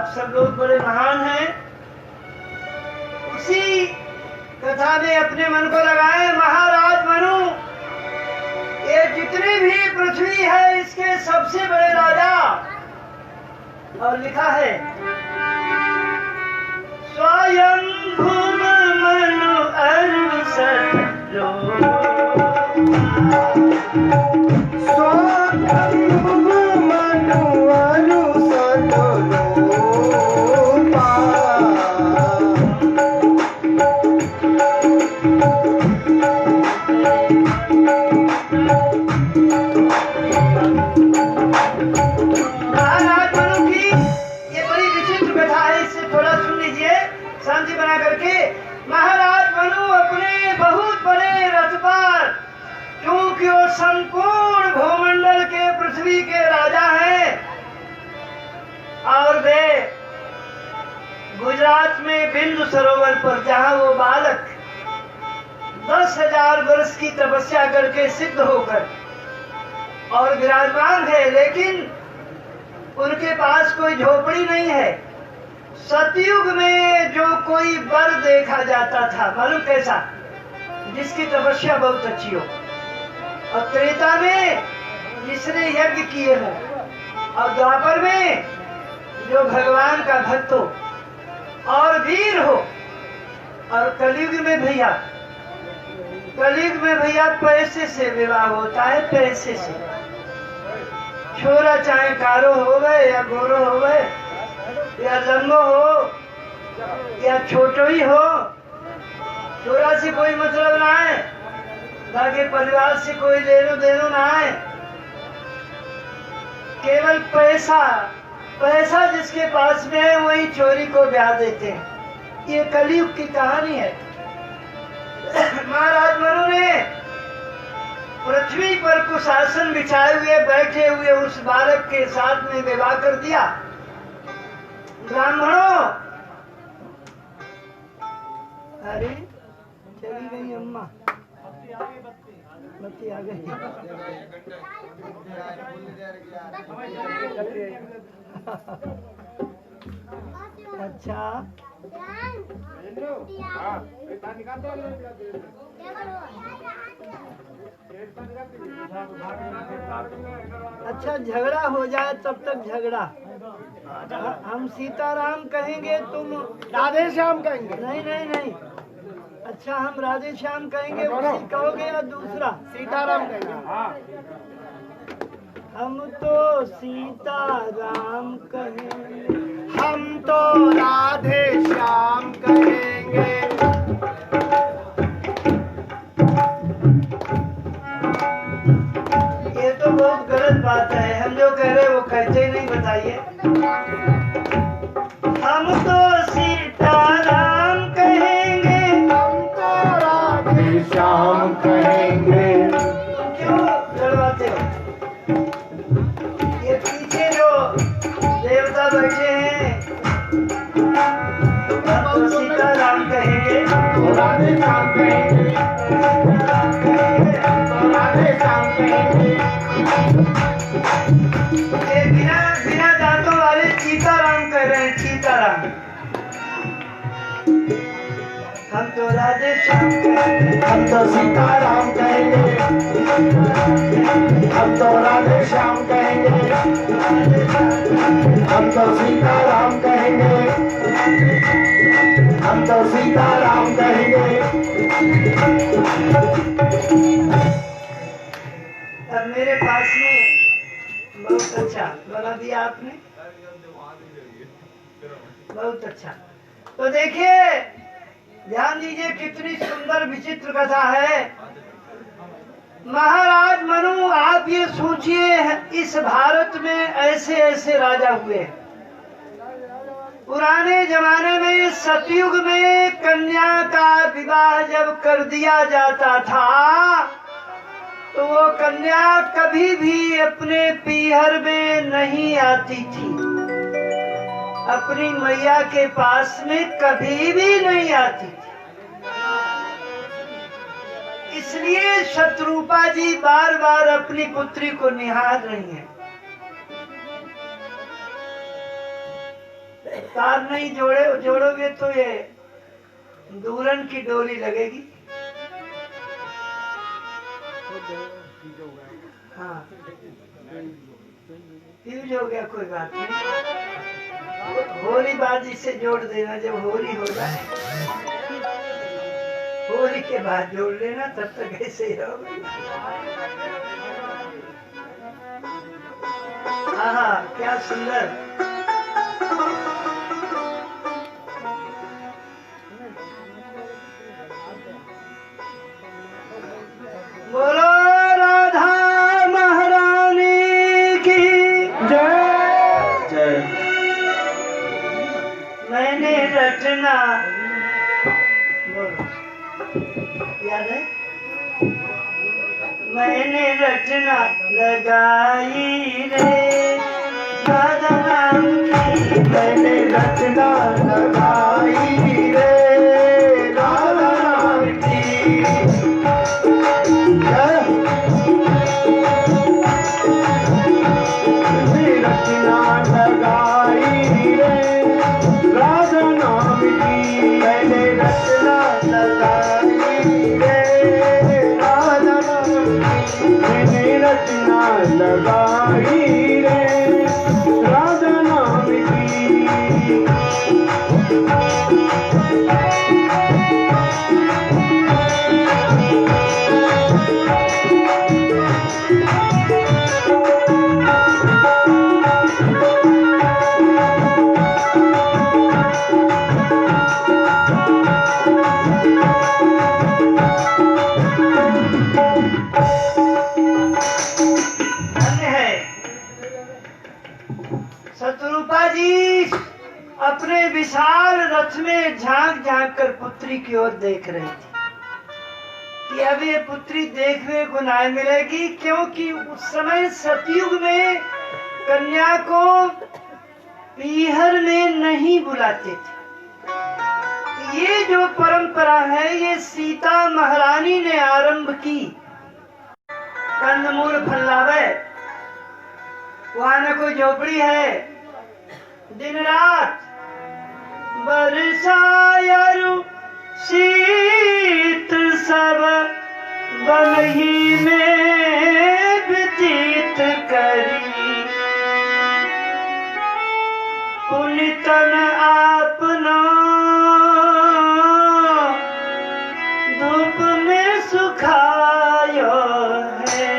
आप सब लोग बड़े महान हैं। उसी कथा में अपने मन को लगाए। महाराज मनु, ये जितनी भी पृथ्वी है इसके सबसे बड़े राजा। और लिखा है स्वयं भूम मनु अरुसत संपूर्ण भूमंडल के पृथ्वी के राजा हैं। और वे गुजरात में बिंदु सरोवर पर, जहां वो बालक 10,000 वर्ष की तपस्या करके सिद्ध होकर और विराजमान है, लेकिन उनके पास कोई झोपड़ी नहीं है। सतयुग में जो कोई वर देखा जाता था, मालूम कैसा, जिसकी तपस्या बहुत अच्छी हो, और त्रेता में जिसने यज्ञ किए हो, और द्वापर में जो भगवान का भक्त हो और वीर हो, और कलयुग में भैया, कलयुग में भैया पैसे से विवाह होता है, पैसे से। छोरा चाहे कारो हो गए या गोरो हो गए या लंगो हो या छोटो ही हो, छोरा से कोई मतलब ना है, बाकी परिवार से कोई लेनो देनो ना है। केवल पैसा, पैसा जिसके पास में है वही चोरी को ब्याह देते हैं। ये कलयुग की कहानी है। महाराज मनु ने पृथ्वी पर कुशासन बिछाए हुए बैठे हुए उस बालक के साथ में विवाह कर दिया। ब्राह्मणों, अरे चली गई अम्मा, बत्ती आ गई। अच्छा, अच्छा झगड़ा हो जाए तब तक झगड़ा। हम सीताराम कहेंगे, तुम राधे श्याम कहेंगे। नहीं नहीं नहीं, अच्छा हम राधे श्याम कहेंगे, उसी कहोगे या दूसरा सीताराम कहेंगे? हम तो सीताराम कहेंगे, हम तो राधे श्याम कहेंगे। ये तो बहुत गलत बात है। हम जो कह रहे हैं वो कहते ही नहीं, बताइए। हम तो सीताराम कहेंगे, श्याम कहेंगे। क्यों लड़वाते हो? ये पीछे जो देवता बैठे हैं, हम तो सीताराम कहेंगे, राधे श्याम कहेंगे, राधे श्याम कहेंगे। ये बिना बिना दांतों वाले सीताराम कह रहे हैं, सीताराम। हम तो राधे श्याम कहेंगे, हम तो सीताराम कहेंगे, हम तो राधे श्याम कहेंगे, हम तो सीताराम कहेंगे, हम तो सीताराम कहेंगे। अब मेरे पास में बहुत अच्छा बना दिया आपने, बहुत अच्छा। तो देखिए, ध्यान दीजिए, कितनी सुंदर विचित्र कथा है। महाराज मनु, आप ये सोचिए, इस भारत में ऐसे ऐसे राजा हुए। पुराने जमाने में सतयुग में कन्या का विवाह जब कर दिया जाता था तो वो कन्या कभी भी अपने पीहर में नहीं आती थी, अपनी मैया के पास में कभी भी नहीं आती थी। इसलिए शत्रुपा जी बार बार अपनी पुत्री को निहार रही हैं। तार नहीं जोड़ोगे तो ये दूरन की डोरी लगेगी। हाँ फ्यूज हो गया, कोई बात नहीं, होली बाजी से जोड़ देना, जब होली हो जाए होली के बाद जोड़ लेना, तब तक ऐसे ही रहोगे। हाँ क्या सुंदर। बोलो राधा महारानी की जय जय। मैंने रचना, बोलो याद है, मैंने रचना लगाई रे राधा नाम की, मैंने रचना लगाई रे राधा नाम की। रचना लगाई रे राधा नाम की, मैंने रचना लगाई रे राधा नाम की, मैंने रचना लगाई रे राधा नाम की। शत्रुपा जी अपने विशाल रथ में झांक झांक कर पुत्री की ओर देख रही थी कि अब ये पुत्री देखने को ना मिलेगी, क्योंकि उस समय सतयुग में कन्या को पीहर में नहीं बुलाते थे। ये जो परंपरा है ये सीता महारानी ने आरंभ की। कंदमूल फल्लावे, वहां न कोई झोपड़ी है, दिन रात बरसायरु शीत सब बनही में व्यतीत करी, पुनितन आपना धूप में सुखायो है।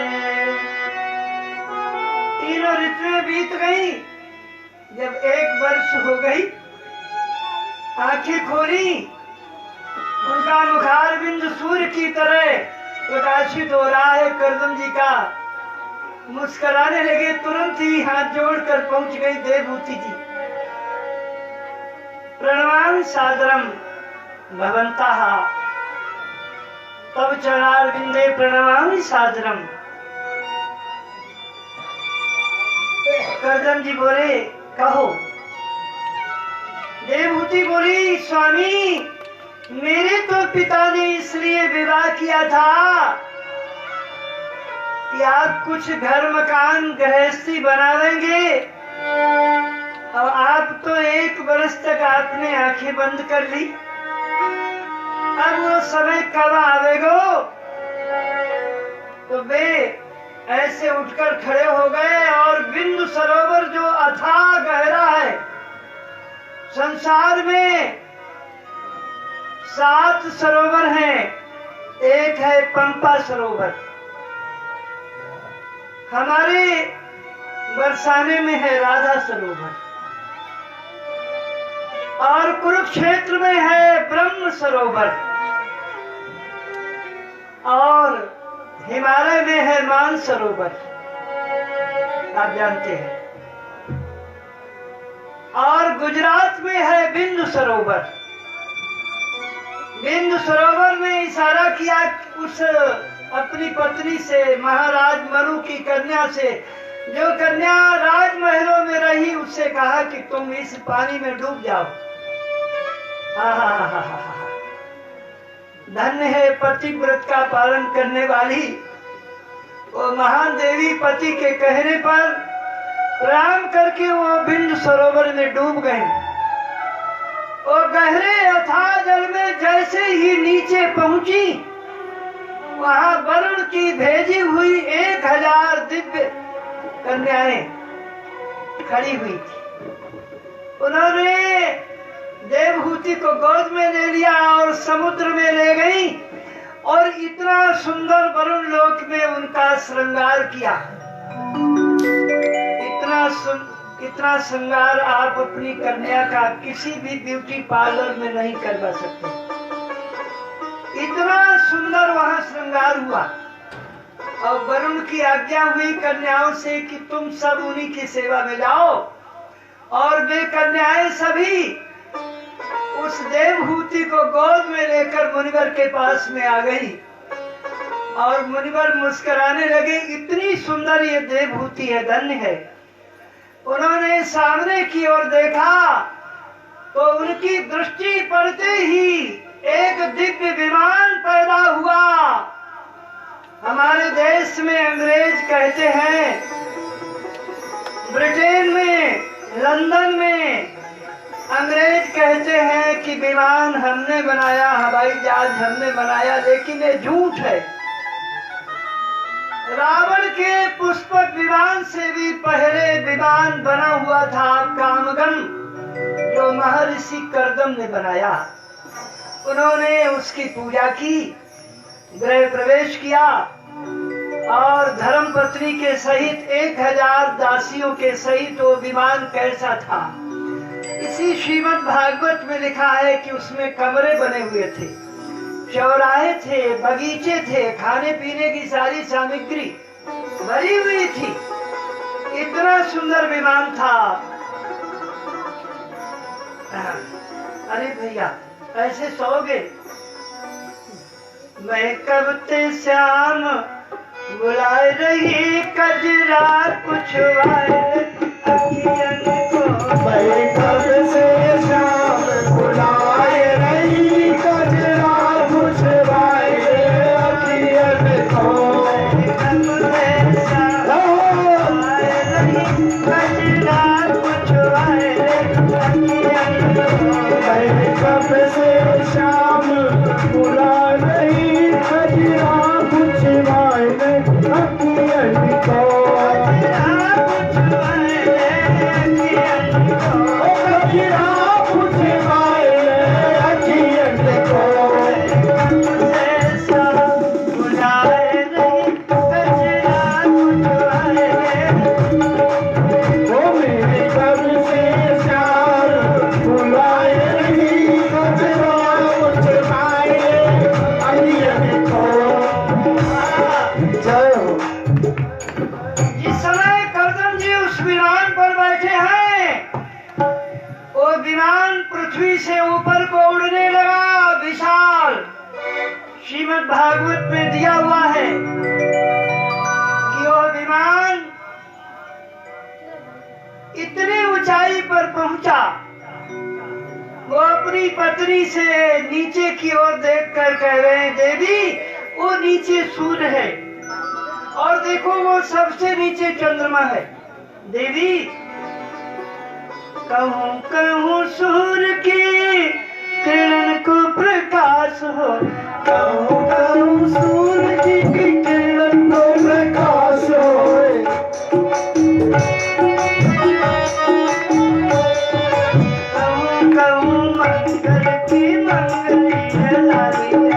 तीनों ऋतुएं बीत गई। जब 1 वर्ष हो गई, आंखें खोली, उनका मुखार बिंदु सूर्य की तरह प्रकाशित हो रहा है। करदम जी का मुस्कुराने लगे, तुरंत ही हाथ जोड़कर पहुंच गई देवभूति जी। प्रणवामि सादरम भवन्तः, तब चरणारविंदे प्रणवामि सादरम। करदम जी बोले कहो। देवभूति बोली स्वामी, मेरे तो पिता ने इसलिए विवाह किया था कि आप कुछ घर मकान गृहस्थी बनावेंगे, और आप तो 1 वर्ष तक आपने आंखें बंद कर ली। अब वो समय कब आवेगो? तो वे ऐसे उठकर खड़े हो गए और बिंदु सरोवर जो अथाह गहरा है, संसार में 7 सरोवर हैं, एक है पंपा सरोवर, हमारे बरसाने में है राधा सरोवर, और कुरुक्षेत्र में है ब्रह्म सरोवर, और हिमालय में है मान सरोवर, आप जानते हैं, और गुजरात में है बिंदु सरोवर। बिंदु सरोवर में इशारा किया उस अपनी पत्नी से, महाराज मनु की कन्या से, जो कन्या राजमहलों में रही, उससे कहा कि तुम इस पानी में डूब जाओ। धन्य है पतिव्रत का पालन करने वाली वो महान देवी। पति के कहने पर प्रणाम करके वो बिंदु सरोवर में डूब गई। और गहरे अथाह जल में जैसे ही नीचे पहुंची, वहां वरुण की भेजी हुई 1000 दिव्य कन्याएं खड़ी हुई थी। उन्होंने देवहूति को गोद में ले लिया और समुद्र में ले गई और इतना सुंदर वरुण लोक में उनका श्रृंगार किया। इतना श्रृंगार आप अपनी कन्या का किसी भी ब्यूटी पार्लर में नहीं करवा सकते। इतना सुंदर वहां श्रृंगार हुआ और वरुण की आज्ञा हुई कन्याओं से कि तुम सब उन्हीं की सेवा में जाओ। और वे कन्याएं सभी उस देवहूति को गोद में लेकर मुनिवर के पास में आ गई और मुनिवर मुस्कुराने लगे, इतनी सुंदर ये देवहूति है, धन्य है। उन्होंने सामने की ओर देखा तो उनकी दृष्टि पड़ते ही एक दिव्य विमान पैदा हुआ। हमारे देश में अंग्रेज कहते हैं, ब्रिटेन में, लंदन में अंग्रेज कहते हैं कि विमान हमने बनाया, हवाई जहाज हमने बनाया, लेकिन ये झूठ है। रावण के पुष्पक विमान से भी पहले विमान बना हुआ था कामगम, जो महर्षि कर्दम ने बनाया। उन्होंने उसकी पूजा की, गृह प्रवेश किया और धर्मपत्नी के सहित 1000 दासियों के सहित वो विमान कैसा था, इसी श्रीमद् भागवत में लिखा है कि उसमें कमरे बने हुए थे, चौराहे थे, बगीचे थे, खाने पीने की सारी सामग्री भरी हुई थी। इतना सुंदर विमान था। अरे भैया ऐसे सोओगे? मैं कब ते श्याम बुलाए रही कजरा पुछवाए अखियन को, मैं कब से श्याम बुलाए रही कजरा पुछवाए अखियन को, कजरा पुछवाए अखियन को, मैं कब से श्याम बुला रही कजरा पुछवाए अखियन को, से ऊपर को उड़ने लगा विशाल। श्रीमद् भागवत में दिया हुआ है कि वह विमान इतनी ऊंचाई पर पहुंचा, वो अपनी पत्नी से नीचे की ओर देखकर कह रहे हैं, देवी वो नीचे सूर्य है और देखो वो सबसे नीचे चंद्रमा है। देवी कहूँ कहूँ सूर्य की किरण को प्रकाश हो, कहूँ कहूँ सूर्य की किरण को प्रकाश हो, कहूँ कहूँ मंगल की मंगली जलाई है,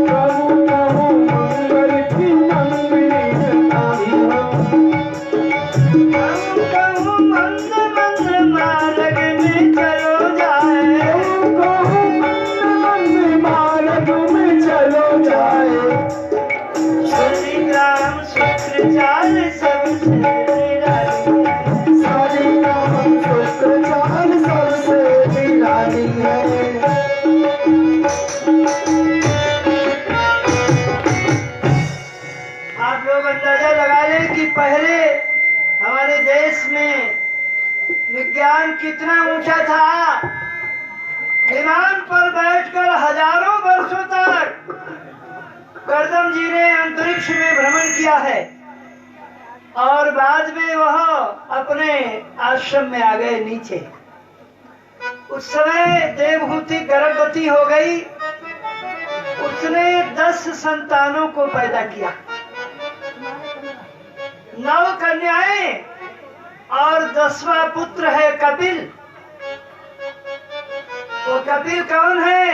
कहूँ कहूँ मंगल की मंगली जलाई हो, कहूँ कहूँ मंद मंद मार्ग में चलो जाए, कहूँ मंद मार्ग में चलो जाए, श्री राम शुक्र चाल सबसे निराली है, श्री राम शुक्र चाल सबसे निराली है। आप लोग अंदाजा लगा लें कि पहले हमारे देश में विज्ञान कितना ऊंचा था। विमान पर बैठकर हजारों वर्षों तक कर्दम जी ने अंतरिक्ष में भ्रमण किया है और बाद में वह अपने आश्रम में आ गए नीचे। उस समय देवहूति गर्भवती हो गई। उसने 10 संतानों को पैदा किया, 9 कन्याएं, और 10वां पुत्र है कपिल। वो कपिल कौन है?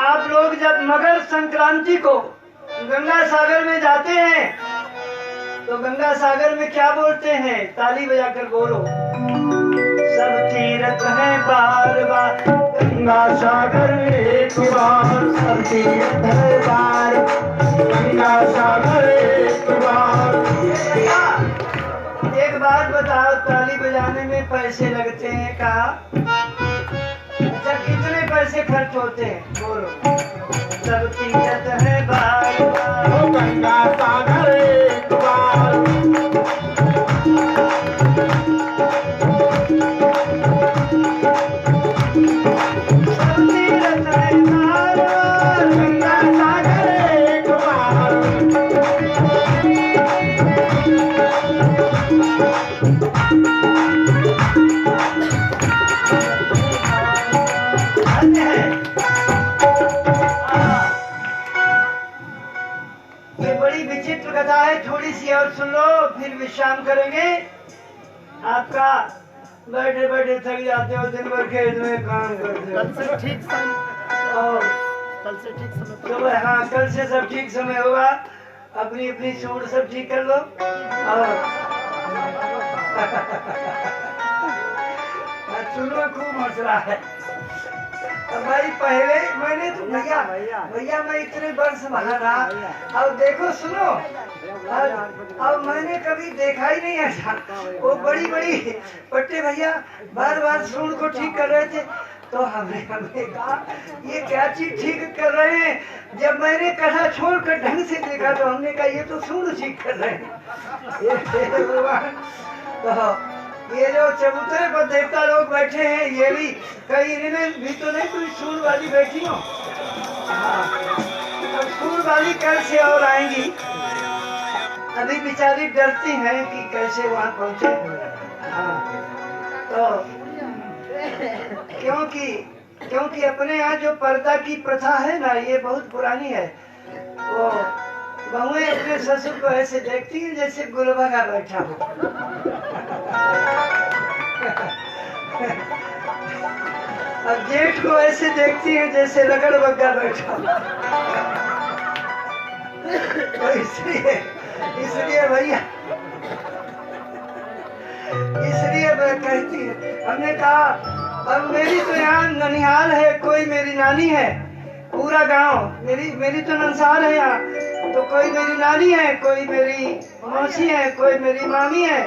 आप लोग जब मकर संक्रांति को गंगा सागर में जाते हैं तो गंगा सागर में क्या बोलते हैं? ताली बजाकर बोलो, सब तीर्थ है बार बार, गंगा सागर एक बार, सब तीर्थ है बार, गंगा सागर एक बार। एक बात बताओ, ताली बजाने में पैसे लगते हैं कहाँ? अच्छा, कितने पैसे खर्च होते हैं? बोलो, सब तीर्थ है बार बार, गंगा सागर एक बार। कथा है, थोड़ी सी और सुन लो, फिर विश्राम करेंगे। आपका बैठे बैठे थक जाते हो, दिन भर खेत में काम करते हो। कल से ठीक समय, हाँ, कल से सब ठीक समय होगा। अपनी अपनी सूट सब ठीक कर लो। और सुनो, खूब मसला है भाई। पहले मैंने तो भैया मैं इतने वर्ष वहाँ रहा, अब देखो सुनो, अब मैंने कभी देखा ही नहीं ऐसा। वो बड़ी बड़ी पट्टे भैया बार बार सूंड को ठीक कर रहे थे, तो हमने कहा ये क्या चीज ठीक कर रहे हैं। जब मैंने कथा छोड़कर ढंग से देखा तो हमने कहा ये तो सूंड ठीक कर रहे हैं। तो ये जो चबूतरे पर देवता लोग बैठे हैं, ये भी कहीं इनमें भी तो नहीं कोई सूर वाली बैठी हो। अब सूर वाली कल से और आएंगी। अभी बेचारी डरती हैं कि कैसे वहाँ पहुँचे। तो क्योंकि अपने यहाँ जो पर्दा की प्रथा है ना, ये बहुत पुरानी है। वो बहुएं अपने ससुर को ऐसे देखती हैं जैसे गुलबगा बैठा हो। अब जेठ को ऐसे देखती हैं जैसे रगड़ बग्गा बैठा हो। तो इसलिए भैया, इसलिए मैं कहती है, हमने कहा अब मेरी तो यहाँ ननिहाल है, कोई मेरी नानी है, पूरा गांव मेरी तो नंसार है यहाँ, तो कोई मेरी नानी है, कोई मेरी मौसी है, कोई मेरी मामी है,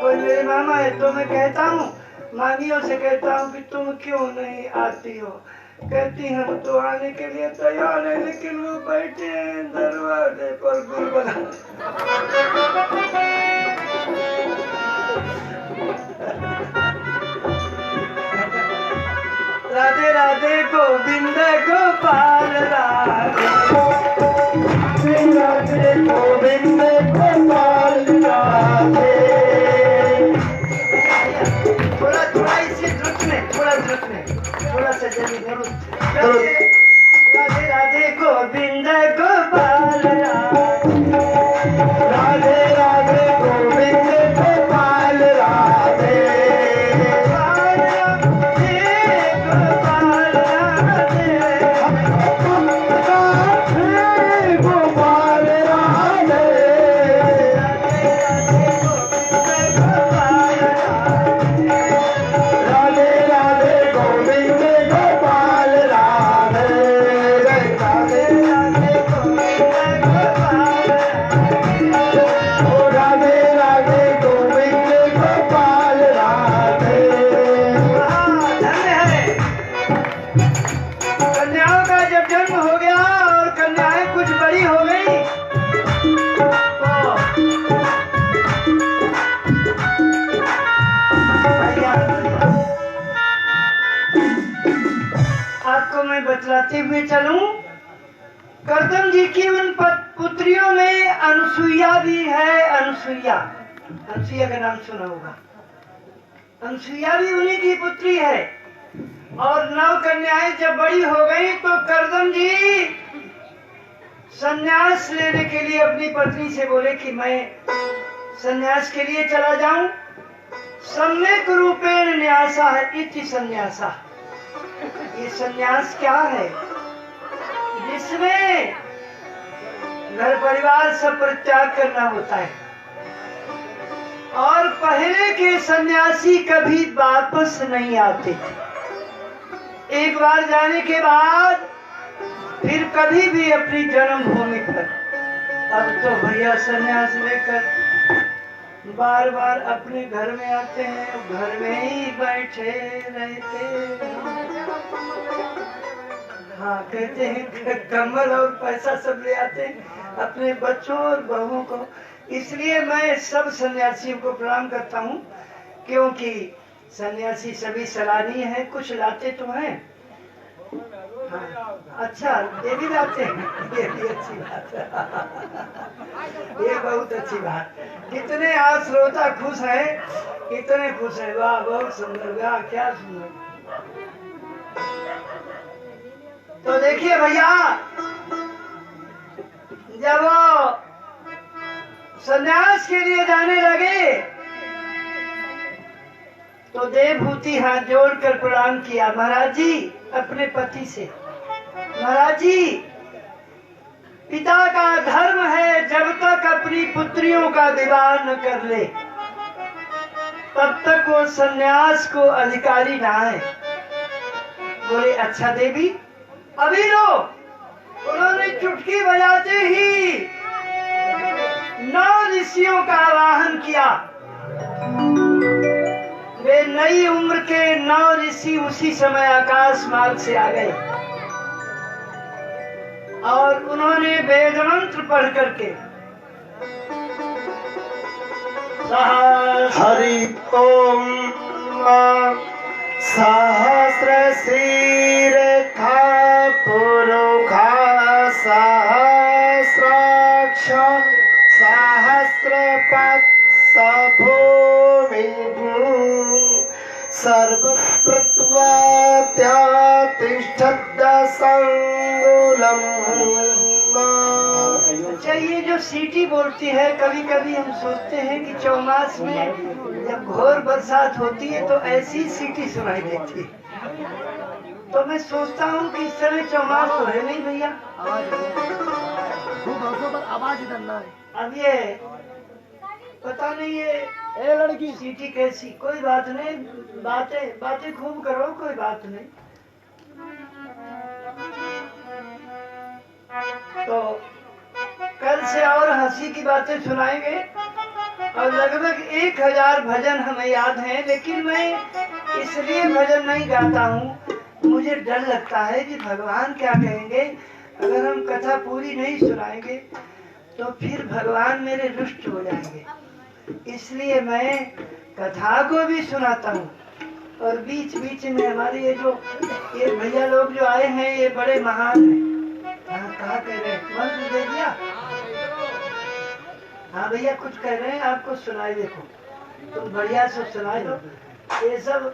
कोई मेरे मामा है। तो मैं कहता हूँ, मामियों से कहता हूँ कि तुम क्यों नहीं आती हो? कहती हम तो आने के लिए तैयार है, लेकिन वो बैठे हैं दरवाजे पर गुलबगा। राधे राधे गोविंद गोपाल राधे, राधे गोविंद गोपाल राधे। थोड़ा इसे द्रुत में, थोड़ा सा जल्दी राधे राधे गोविंद गोपाल राधे, राधे राधे गोविंद गोपाल राधे, बतलाते हुए चलूं। करदम जी की उन पुत्रियों में अनुसुईया भी है। अनुसुईया का नाम सुना होगा। अनुसुईया भी उन्हीं की पुत्री है। और 9 कन्याएं जब बड़ी हो गई तो करदम जी संन्यास लेने के लिए अपनी पत्नी से बोले कि मैं संन्यास के लिए चला जाऊं। सम्यक रूपेण न्यासा है इति संन्यासा। ये संन्यास क्या है? जिसमें घर परिवार सब परित्याग करना होता है। और पहले के सन्यासी कभी वापस नहीं आते थे। एक बार जाने के बाद फिर कभी भी अपनी जन्मभूमि पर। अब तो भैया सन्यास लेकर बार बार अपने घर में आते हैं, घर में ही बैठे रहते हैं। हाँ, कहते हैं कम्बल और पैसा सब ले आते हैं अपने बच्चों और बहुओं को। इसलिए मैं सब सन्यासियों को प्रणाम करता हूँ, क्योंकि सन्यासी सभी सराहनीय है। कुछ लाते तो हैं। हाँ, अच्छा, ये भी लाते हैं, ये भी अच्छी बात है। ये बहुत अच्छी बात। कितने आज श्रोता खुश है, कितने खुश है। वाह, बहुत सुंदर, वाह क्या सुंदर। तो देखिए भैया, जब वो संन्यास के लिए जाने लगे तो देवभूति हाथ जोड़कर प्रणाम किया। महाराज जी, अपने पति से, महाराज जी, पिता का धर्म है जब तक अपनी पुत्रियों का विवाह न कर ले तब तक वो संन्यास को अधिकारी ना है। बोले अच्छा देवी, अभी लो। उन्होंने चुटकी बजाते ही 9 ऋषियों का आवाहन किया। वे नई उम्र के 9 ऋषि उसी समय आकाश मार्ग से आ गए और उन्होंने वेद मंत्र पढ़ करके हरि ओम सहस्र शीर्षा पुरुषा सहस्राक्ष सहस्रपाद भूमि सर्वप्रत्वात्यातिष्ठद्दशंगुलम्। अच्छा, ये जो सीटी बोलती है, कभी कभी हम सोचते हैं कि चौमास में जब घोर बरसात होती है तो ऐसी सीटी सुनाई देती है। तो मैं सोचता हूँ कि इस समय चौमास तो है नहीं भैया, आवाज इधर ना है। अब ये पता नहीं है ए लड़की सीटी कैसी। कोई बात नहीं, बातें बातें खूब करो, कोई बात नहीं। तो कल से और हंसी की बातें सुनाएंगे और लगभग 1000 भजन हमें याद हैं, लेकिन मैं इसलिए भजन नहीं गाता हूँ, मुझे डर लगता है कि भगवान क्या कहेंगे अगर हम कथा पूरी नहीं सुनाएंगे तो फिर भगवान मेरे रुष्ट हो जाएंगे। इसलिए मैं कथा को भी सुनाता हूँ और बीच बीच में हमारे ये भैया लोग जो आए हैं ये बड़े महान हैं। हाँ, कहा कह रहे हैं, मंत्र दे दिया। हाँ भैया, कुछ कह रहे हैं, आपको सुनाई। देखो तुम बढ़िया से सुनाई दो ये सब।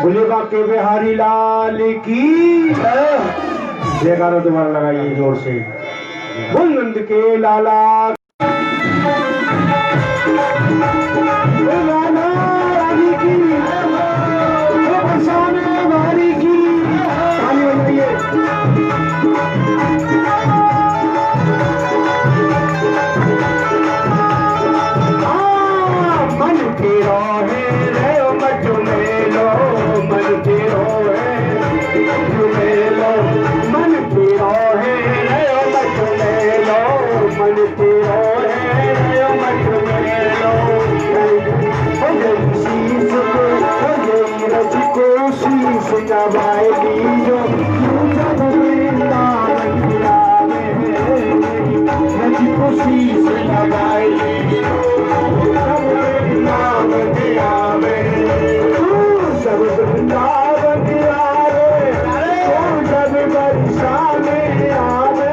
बोले बाके बिहारी लाल की जयकारा दोबारा लगाइए जोर से। बोल नंद के लाला लाला रानी की, बरसाने वाली की। ताली बजाइए। मन की रोहे रे मचुले लो, मन की रोहे मचुले लो, मन की रोहे रे मचुले लो, मन की रोहे रे मचुले लो। हो गई शीश को, हो गई रज को शीश नवाएगी जो जब वृंदावन आवे, रज को शीश नवाएगी सब वृंदावन आवे, जब बरसाने आवे।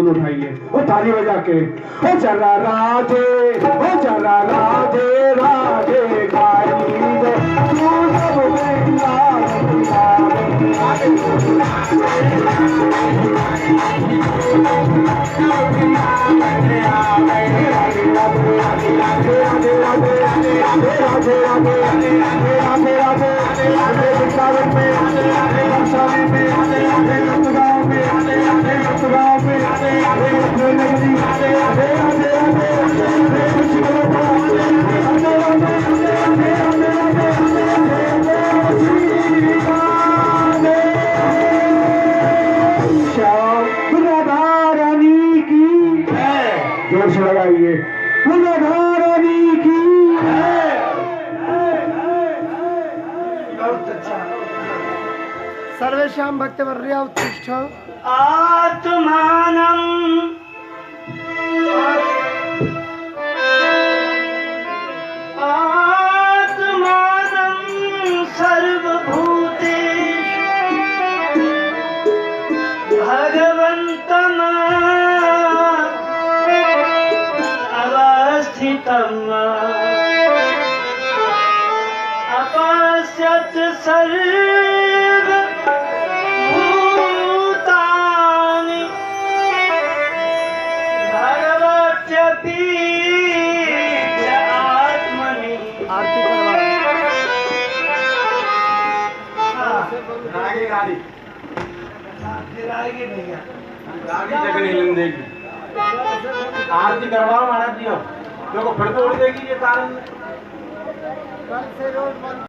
बोल उठाइए, वो ताली बजा के, ओ चला राधे, ओ चला राधे राधे गाई दे, तू सब बेला जोर से लगाइए, राधा रानी की। बहुत अच्छा। सर्वेषां भक्तवर्या उत्तिष्ठ। आत्मानं आत्मानं सर्वभूतेषु भगवन्तं अवस्थितम् अपश्यत् सर्वभूतानि भगवत्यपि च आत्मनि। आरती करवा। फिर आएगी भैया आरती करवाओ महाराज जी, देखो फिर तो उड़ जाएगी ये तार। कल से रोज